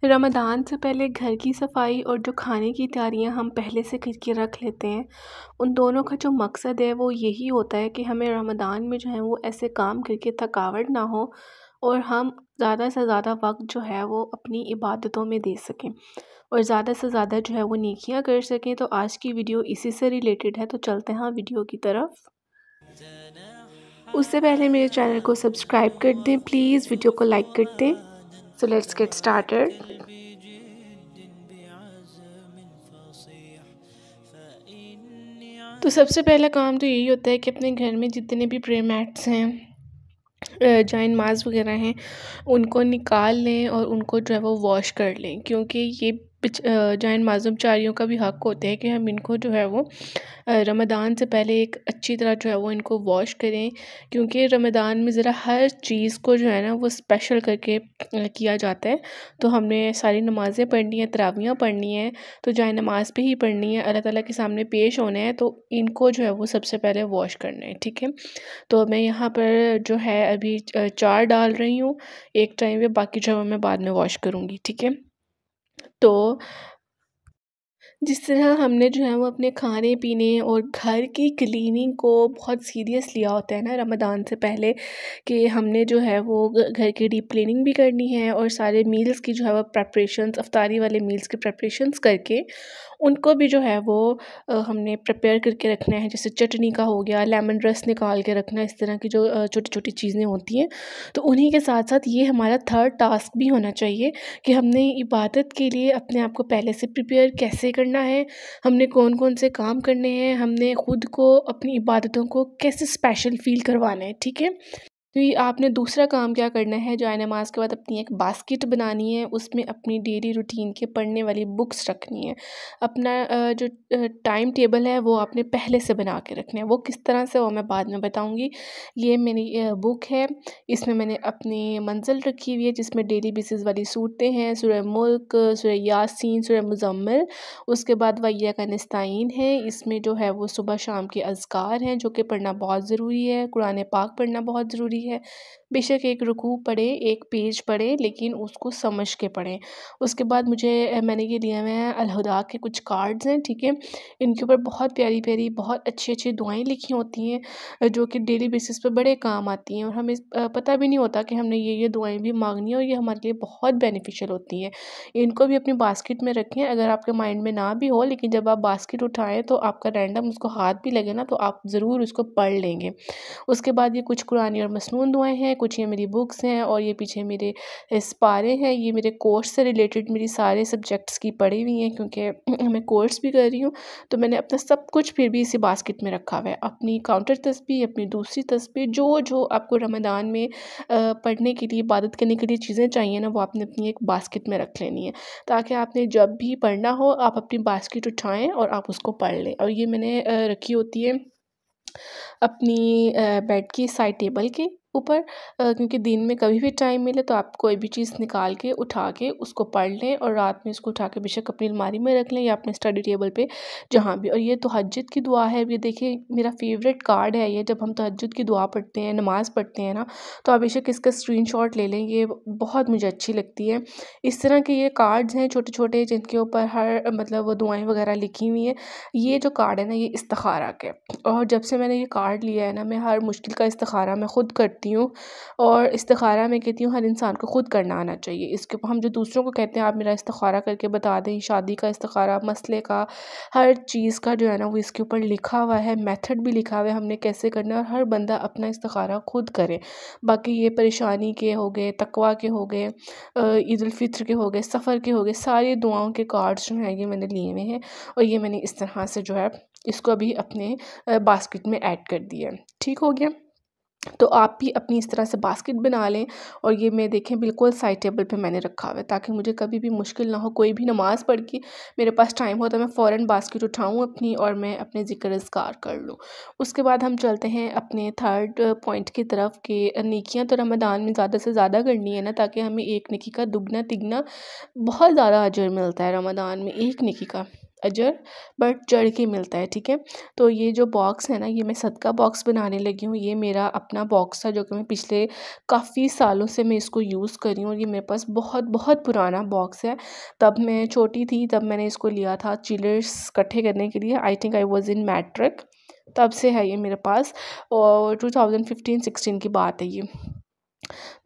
रमज़ान से पहले घर की सफाई और जो खाने की तैयारियां हम पहले से करके रख लेते हैं, उन दोनों का जो मकसद है वो यही होता है कि हमें रमज़ान में जो है वो ऐसे काम करके थकावट ना हो और हम ज़्यादा से ज़्यादा वक्त जो है वो अपनी इबादतों में दे सकें और ज़्यादा से ज़्यादा जो है वो नेकियां कर सकें। तो आज की वीडियो इसी से रिलेटेड है, तो चलते हैं वीडियो की तरफ। उससे पहले मेरे चैनल को सब्सक्राइब कर दें प्लीज़, वीडियो को लाइक कर दें। So let's get started. तो सबसे पहला काम तो यही होता है कि अपने घर में जितने भी प्रे मैट्स हैं, जाए नमाज वगैरह हैं, उनको निकाल लें और उनको जो है वो वॉश कर लें, क्योंकि ये जाए नमाज़ों बेचारियों का भी हक़ होता है कि हम इनको जो है वो रमज़ान से पहले एक अच्छी तरह जो है वो इनको वॉश करें, क्योंकि रमज़ान में ज़रा हर चीज़ को जो है ना वो स्पेशल करके किया जाता है। तो हमने सारी नमाज़ें पढ़नी है, तरावियाँ पढ़नी है, तो जाए नमाज़ पे ही पढ़नी है, अल्लाह ताला के सामने पेश होने हैं, तो इनको जो है वो सबसे पहले वॉश करना है, ठीक है। तो मैं यहाँ पर जो है अभी 4 डाल रही हूँ एक टाइम पे, बाकी जो है मैं बाद में वॉश करूँगी, ठीक है। तो जिस तरह हमने जो है वो अपने खाने पीने और घर की क्लीनिंग को बहुत सीरियस लिया होता है ना रमज़ान से पहले, कि हमने जो है वो घर की डीप क्लीनिंग भी करनी है और सारे मील्स की जो है वो प्रेपरेशंस, अफ्तारी वाले मील्स की प्रेपरेशंस करके उनको भी जो है वो हमने प्रिपेयर करके रखना है। जैसे चटनी का हो गया, लेमन रस निकाल के रखना, इस तरह की जो छोटी छोटी चीज़ें होती हैं। तो उन्हीं के साथ साथ ये हमारा थर्ड टास्क भी होना चाहिए कि हमने इबादत के लिए अपने आप को पहले से प्रिपेयर कैसे करना है, हमने कौन कौन से काम करने हैं, हमने ख़ुद को अपनी इबादतों को कैसे स्पेशल फ़ील करवाना है, ठीक है। तो ये आपने दूसरा काम क्या करना है, जाए नमाज़ के बाद अपनी एक बास्केट बनानी है, उसमें अपनी डेली रूटीन के पढ़ने वाली बुक्स रखनी है। अपना जो टाइम टेबल है वो आपने पहले से बना के रखना है। वो किस तरह से वो मैं बाद में बताऊँगी। ये मेरी बुक है, इसमें मैंने अपनी मंज़िल रखी हुई है जिसमें डेली बेसिस वाली सूरतें हैं, सूरह मुल्क, सूरह यासीन, सूरह मुज़म्मिल, उसके बाद वय्या का नस्ताईन है। इसमें जो है वो सुबह शाम के अज़कार हैं जो कि पढ़ना बहुत ज़रूरी है। कुरान पाक पढ़ना बहुत ज़रूरी है। बेशक एक रुकू पढ़ें, एक पेज पढ़ें, लेकिन उसको समझ के पढ़ें। उसके बाद मैंने ये लिए हुए हैं अल-हुदा के कुछ कार्ड्स हैं, ठीक है। इनके ऊपर बहुत प्यारी-प्यारी, बहुत अच्छी-अच्छी दुआएँ लिखी होती हैं जो कि डेली बेसिस पे बड़े काम आती हैं और हमें पता भी नहीं होता कि हमने ये दुआएँ भी माँगनी है और ये हमारे लिए बहुत बेनिफिशियल होती हैं। इनको भी अपनी बास्केट में रखें, अगर आपके माइंड में ना भी हो, लेकिन जब आप बास्केट उठाएँ तो आपका रैंडम उसको हाथ भी लगे ना तो आप ज़रूर उसको पढ़ लेंगे। उसके बाद ये कुछ कुरानी और मसनून दुआएँ हैं, कुछ ये मेरी बुक्स हैं और ये पीछे मेरे सिपारे हैं। ये मेरे कोर्स से रिलेटेड मेरी सारे सब्जेक्ट्स की पढ़ी हुई हैं, क्योंकि मैं कोर्स भी कर रही हूँ, तो मैंने अपना सब कुछ फिर भी इसी बास्केट में रखा हुआ है। अपनी काउंटर तस्बीह, अपनी दूसरी तस्बीह, जो आपको रमज़ान में पढ़ने के लिए, इबादत करने के लिए चीज़ें चाहिए ना, वो आपने अपनी एक बास्केट में रख लेनी है, ताकि आपने जब भी पढ़ना हो आप अपनी बास्केट उठाएँ और आप उसको पढ़ लें। और ये मैंने रखी होती है अपनी बेड की साइड टेबल के ऊपर, क्योंकि दिन में कभी भी टाइम मिले तो आप कोई भी चीज़ निकाल के उठा के उसको पढ़ लें और रात में इसको उठा के बेशक अपनी अलमारी में रख लें या अपने स्टडी टेबल पे, जहाँ भी। और ये तहज्जुद की दुआ है, ये देखिए मेरा फेवरेट कार्ड है ये। जब हम तहज्जुद की दुआ पढ़ते हैं, नमाज़ पढ़ते हैं ना, तो आप बेशक इसका स्क्रीनशॉट ले लें, ये बहुत मुझे अच्छी लगती है। इस तरह के ये कार्ड्स हैं छोटे-छोटे, जिनके ऊपर हर मतलब वो दुआएँ वगैरह लिखी हुई हैं। ये जो कार्ड है ना, ये इस्तिखारा के, और जब से मैंने ये कार्ड लिया है ना, मैं हर मुश्किल का इस्तिखारा मैं ख़ुद करती हूँ। और इस्तिखारा मैं कहती हूँ हर इंसान को ख़ुद करना आना चाहिए। इसके हम जो दूसरों को कहते हैं आप मेरा इस्तिखारा करके बता दें, शादी का इस्तिखारा, मसले का, हर चीज़ का जो है ना वो इसके ऊपर लिखा हुआ है, मेथड भी लिखा हुआ है हमने कैसे करना है, और हर बंदा अपना इस्तिखारा ख़ुद करे। बाकी ये परेशानी के हो गए, तकवा के हो गए, ईद उल फित्र के हो गए, सफ़र के हो गए, सारी दुआओं के कार्ड्स जो हैं ये मैंने लिए हुए हैं और ये मैंने इस तरह से जो है इसको अभी अपने बास्केट में ऐड कर दिया है। ठीक हो गया। तो आप भी अपनी इस तरह से बास्केट बना लें और ये मैं देखें बिल्कुल साइड टेबल पे मैंने रखा हुआ है, ताकि मुझे कभी भी मुश्किल ना हो। कोई भी नमाज़ पढ़ के मेरे पास टाइम हो तो मैं फ़ौरन बास्केट उठाऊँ अपनी और मैं अपने ज़िक्र अज़कार कर लूँ। उसके बाद हम चलते हैं अपने थर्ड पॉइंट की तरफ कि नेकियां तो रमज़ान में ज़्यादा से ज़्यादा करनी है ना, ताकि हमें एक नेकी का दुगना तिगना बहुत ज़्यादा अजर मिलता है रमज़ान में एक नेकी का। अजर बट चढ़ के मिलता है, ठीक है। तो ये जो बॉक्स है ना, ये मैं सदका बॉक्स बनाने लगी हूँ। ये मेरा अपना बॉक्स था जो कि मैं पिछले काफ़ी सालों से मैं इसको यूज़ कर रही हूँ और ये मेरे पास बहुत बहुत पुराना बॉक्स है। तब मैं छोटी थी, तब मैंने इसको लिया था चिलर्स इकट्ठे करने के लिए। I think I was in matric, तब से है ये मेरे पास और 2015-16 की बात है ये।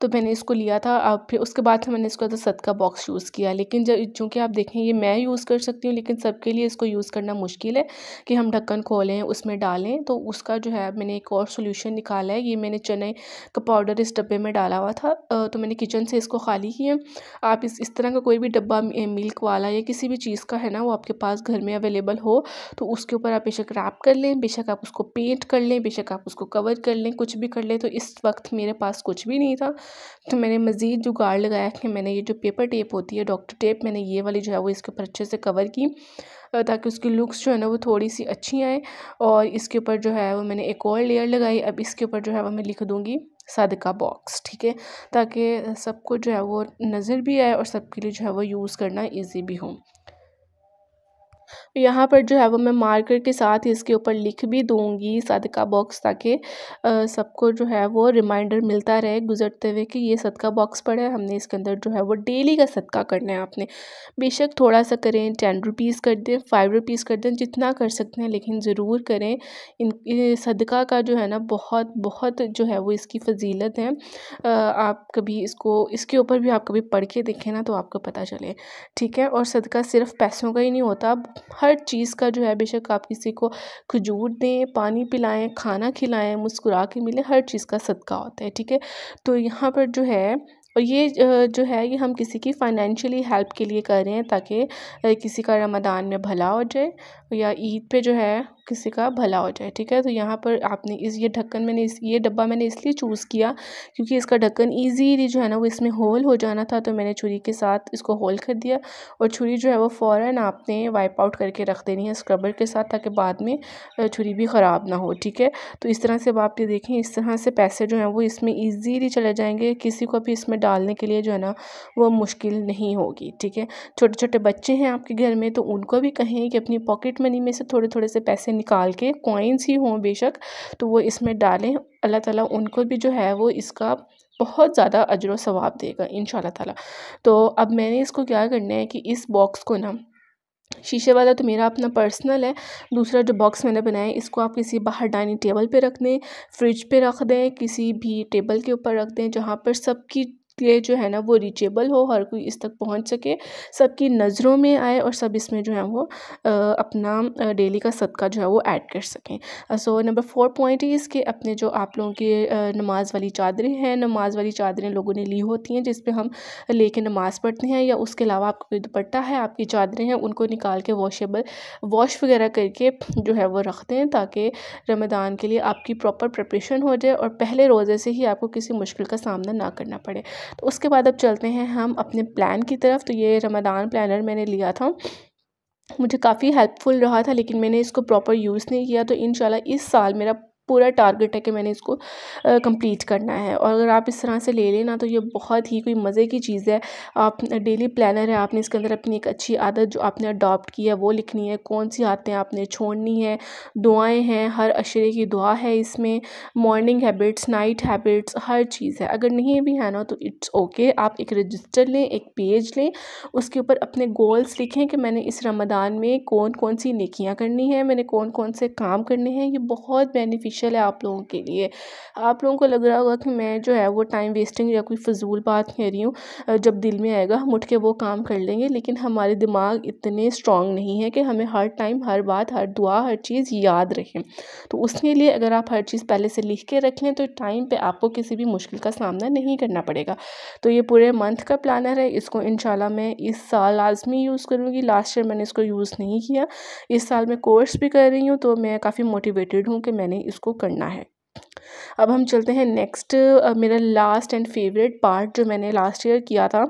तो मैंने इसको लिया था। अब फिर उसके बाद से मैंने इसको एज़ अ सदका बॉक्स यूज़ किया। लेकिन जब चूँकि आप देखें ये मैं यूज़ कर सकती हूँ, लेकिन सबके लिए इसको यूज़ करना मुश्किल है कि हम ढक्कन खोलें, उसमें डालें। तो उसका जो है मैंने एक और सॉल्यूशन निकाला है। ये मैंने चने का पाउडर इस डब्बे में डाला हुआ था, तो मैंने किचन से इसको खाली किया। आप इस तरह का कोई भी डब्बा मिल्क वाला या किसी भी चीज़ का है ना, वो आपके पास घर में अवेलेबल हो, तो उसके ऊपर आप बेशक रैप कर लें, बेशक आप उसको पेंट कर लें, बेशक आप उसको कवर कर लें, कुछ भी कर लें। तो इस वक्त मेरे पास कुछ भी नहीं था, तो मैंने मज़ीद जुगाड़ लगाया कि मैंने ये जो पेपर टेप होती है, डॉक्टर टेप, मैंने ये वाली जो है वो इसके ऊपर अच्छे से कवर की, ताकि उसकी लुक्स जो है ना वो थोड़ी सी अच्छी आए। और इसके ऊपर जो है वो मैंने एक और लेयर लगाई। अब इसके ऊपर जो है वो मैं लिख दूँगी सदका बॉक्स, ठीक है, ताकि सबको जो है वो नज़र भी आए और सबके लिए जो है वो यूज़ करना ईजी भी हो। यहाँ पर जो है वो मैं मार्कर के साथ इसके ऊपर लिख भी दूँगी सदका बॉक्स, ताकि सबको जो है वो रिमाइंडर मिलता रहे गुज़रते हुए कि ये सदका बॉक्स पड़ा है, हमने इसके अंदर जो है वो डेली का सदका करना है आपने। बेशक थोड़ा सा करें, 10 रुपीज़ कर दें, 5 रुपीज़ कर दें, जितना कर सकते हैं, लेकिन ज़रूर करें। ये सदका का जो है ना बहुत बहुत जो है वो इसकी फ़जीलत है। आप कभी इसके ऊपर भी आप कभी पढ़ के देखें ना, तो आपको पता चले, ठीक है। और सदका सिर्फ़ पैसों का ही नहीं होता, हर चीज़ का जो है, बेशक आप किसी को खजूर दें, पानी पिलाएं, खाना खिलाएं, मुस्कुरा के मिलें, हर चीज़ का सदका होता है, ठीक है। तो यहाँ पर जो है और ये जो है ये हम किसी की फ़ाइनेंशियली हेल्प के लिए कर रहे हैं, ताकि किसी का रमज़ान में भला हो जाए या ईद पे जो है किसी का भला हो जाए, ठीक है। तो यहाँ पर आपने ये ढक्कन ये डब्बा मैंने इसलिए चूज़ किया क्योंकि इसका ढक्कन ईज़िली जो है ना वो इसमें होल हो जाना था। तो मैंने छुरी के साथ इसको होल कर दिया और छुरी जो है वो फ़ौरन आपने वाइप आउट करके रख देनी है स्क्रबर के साथ, ताकि बाद में छुरी भी ख़राब ना हो, ठीक है। तो इस तरह से अब आप ये देखें, इस तरह से पैसे जो हैं वो इसमें ईज़िली चले जाएंगे, किसी को भी इसमें डालने के लिए जो है ना वो मुश्किल नहीं होगी, ठीक है। छोटे छोटे बच्चे हैं आपके घर में, तो उनको भी कहें कि अपनी पॉकेट मनी में से थोड़े थोड़े से पैसे निकाल के, कॉइन्स ही हों बेशक, तो वो इसमें डालें। अल्लाह ताला उनको भी जो है वो इसका बहुत ज़्यादा अजर व सवाब देगा इंशाल्लाह ताला। तो अब मैंने इसको क्या करना है कि इस बॉक्स को ना, शीशे वाला तो मेरा अपना पर्सनल है, दूसरा जो बॉक्स मैंने बनाया है इसको आप किसी बाहर डाइनिंग टेबल पे रख दें, फ्रिज पे रख दें, किसी भी टेबल के ऊपर रख दें जहाँ पर सबकी लिए जो है ना वो रीचेबल हो, हर कोई इस तक पहुँच सके, सबकी नज़रों में आए और सब इसमें जो है वो अपना डेली का सदका जो है वो ऐड कर सकें। सो नंबर 4 पॉइंट इज़ कि अपने जो आप लोगों की नमाज वाली चादरें हैं, नमाज वाली चादरें लोगों ने ली होती हैं जिस पे हम लेके नमाज़ पढ़ते हैं, या उसके अलावा आपका कोई दुपट्टा है, आपकी चादरें हैं, उनको निकाल के वॉश वगैरह करके जो है वो रख दें, ताकि रमज़ान के लिए आपकी प्रॉपर प्रिपरेशन हो जाए और पहले रोज़े से ही आपको किसी मुश्किल का सामना ना करना पड़े। तो उसके बाद अब चलते हैं हम अपने प्लान की तरफ। तो ये रमज़ान प्लानर मैंने लिया था, मुझे काफ़ी हेल्पफुल रहा था, लेकिन मैंने इसको प्रॉपर यूज़ नहीं किया। तो इंशाल्लाह इस साल मेरा पूरा टारगेट है कि मैंने इसको कंप्लीट करना है। और अगर आप इस तरह से ले लेना तो ये बहुत ही कोई मज़े की चीज़ है। आप डेली प्लानर है, आपने इसके अंदर अपनी एक अच्छी आदत जो आपने अडॉप्ट की है वो लिखनी है, कौन सी आदतें आपने छोड़नी है, दुआएं हैं, हर अशरे की दुआ है इसमें, मॉर्निंग हैबिट्स, नाइट हैबिट्स, हर चीज़ है। अगर नहीं भी है ना तो इट्स ओके, आप एक रजिस्टर लें, एक पेज लें, उसके ऊपर अपने गोल्स लिखें कि मैंने इस रमज़ान में कौन कौन सी नेकियां करनी है, मैंने कौन कौन से काम करने हैं। ये बहुत बेनिफिशियल है आप लोगों के लिए। आप लोगों को लग रहा होगा कि मैं जो है वो टाइम वेस्टिंग या कोई फ़िजूल बात कह रही हूँ, जब दिल में आएगा हम उठ के वो काम कर लेंगे, लेकिन हमारे दिमाग इतने स्ट्रॉन्ग नहीं है कि हमें हर टाइम हर बात, हर दुआ, हर चीज़ याद रखें। तो उसके लिए अगर आप हर चीज़ पहले से लिख के रख लें तो टाइम पे आपको किसी भी मुश्किल का सामना नहीं करना पड़ेगा। तो ये पूरे मंथ का प्लानर है, इसको इंशाल्लाह मैं इस साल लाजमी यूज़ करूँगी। लास्ट ईयर मैंने इसको यूज़ नहीं किया, इस साल मैं कोर्स भी कर रही हूँ, तो मैं काफ़ी मोटिवेटेड हूँ कि मैंने इसको करना है। अब हम चलते हैं नेक्स्ट, मेरा लास्ट एंड फेवरेट पार्ट जो मैंने लास्ट ईयर किया था,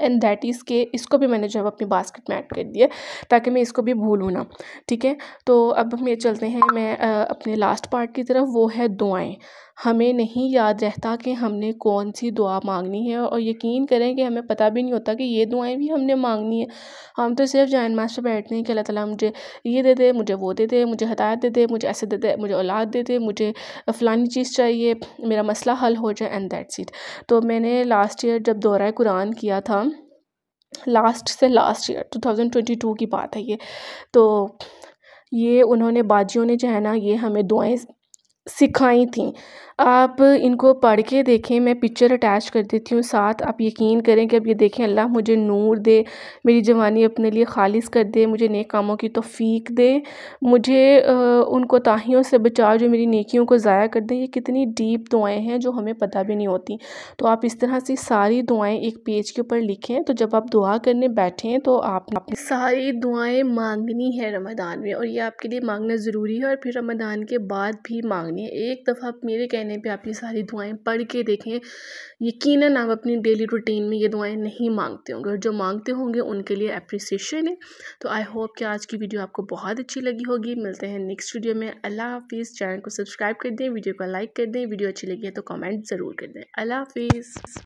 एंड दैट इज़ के इसको भी मैंने जो है अपनी बास्केट में ऐड कर दिया ताकि मैं इसको भी भूलूँ ना, ठीक है। तो अब हम ये चलते हैं मैं अपने लास्ट पार्ट की तरफ, वो है दुआएं। हमें नहीं याद रहता कि हमने कौन सी दुआ मांगनी है, और यकीन करें कि हमें पता भी नहीं होता कि ये दुआएं भी हमने मांगनी है। हम तो सिर्फ जान मास पे बैठते हैं कि अल्लाह ताला मुझे ये दे दे, मुझे वो दे दे, मुझे हिदायत दे दे, मुझे ऐसे दे दे, मुझे औलाद दे दे, मुझे फ़लानी चीज़ चाहिए, मेरा मसला हल हो जाए, एंड दैट्स इट। तो मैंने लास्ट ईयर जब दौरा कुरान किया था, लास्ट ईयर 2022 की बात है ये, तो ये उन्होंने बाजियों ने जो है ना ये हमें दुआएं सिखाई थी। आप इनको पढ़ के देखें, मैं पिक्चर अटैच कर देती हूँ साथ। आप यकीन करें कि अब ये देखें, अल्लाह मुझे नूर दे, मेरी जवानी अपने लिए खालिस कर दे, मुझे नेक कामों की तौफीक दे, मुझे उन कोताहियों से बचा जो मेरी नेकियों को ज़ाया कर दे। ये कितनी डीप दुआएं हैं जो हमें पता भी नहीं होती। तो आप इस तरह से सारी दुआएं एक पेज के ऊपर लिखें, तो जब आप दुआ करने बैठें तो आपने सारी दुआएं मांगनी है रमज़ान में, और ये आपके लिए मांगना ज़रूरी है, और फिर रमज़ान के बाद भी मांगनी है। एक दफ़ा आप मेरे कहने पे आप ये सारी दुआएं पढ़ के देखें, यकीनन आप अपनी डेली रूटीन में ये दुआएं नहीं मांगते होंगे, और जो मांगते होंगे उनके लिए अप्रिसिएशन है। तो आई होप कि आज की वीडियो आपको बहुत अच्छी लगी होगी। मिलते हैं नेक्स्ट वीडियो में। अल्लाह हाफिज़। चैनल को सब्सक्राइब कर दें, वीडियो को लाइक कर दें, वीडियो अच्छी लगी है तो कमेंट ज़रूर कर दें। अल्लाह हाफिज़।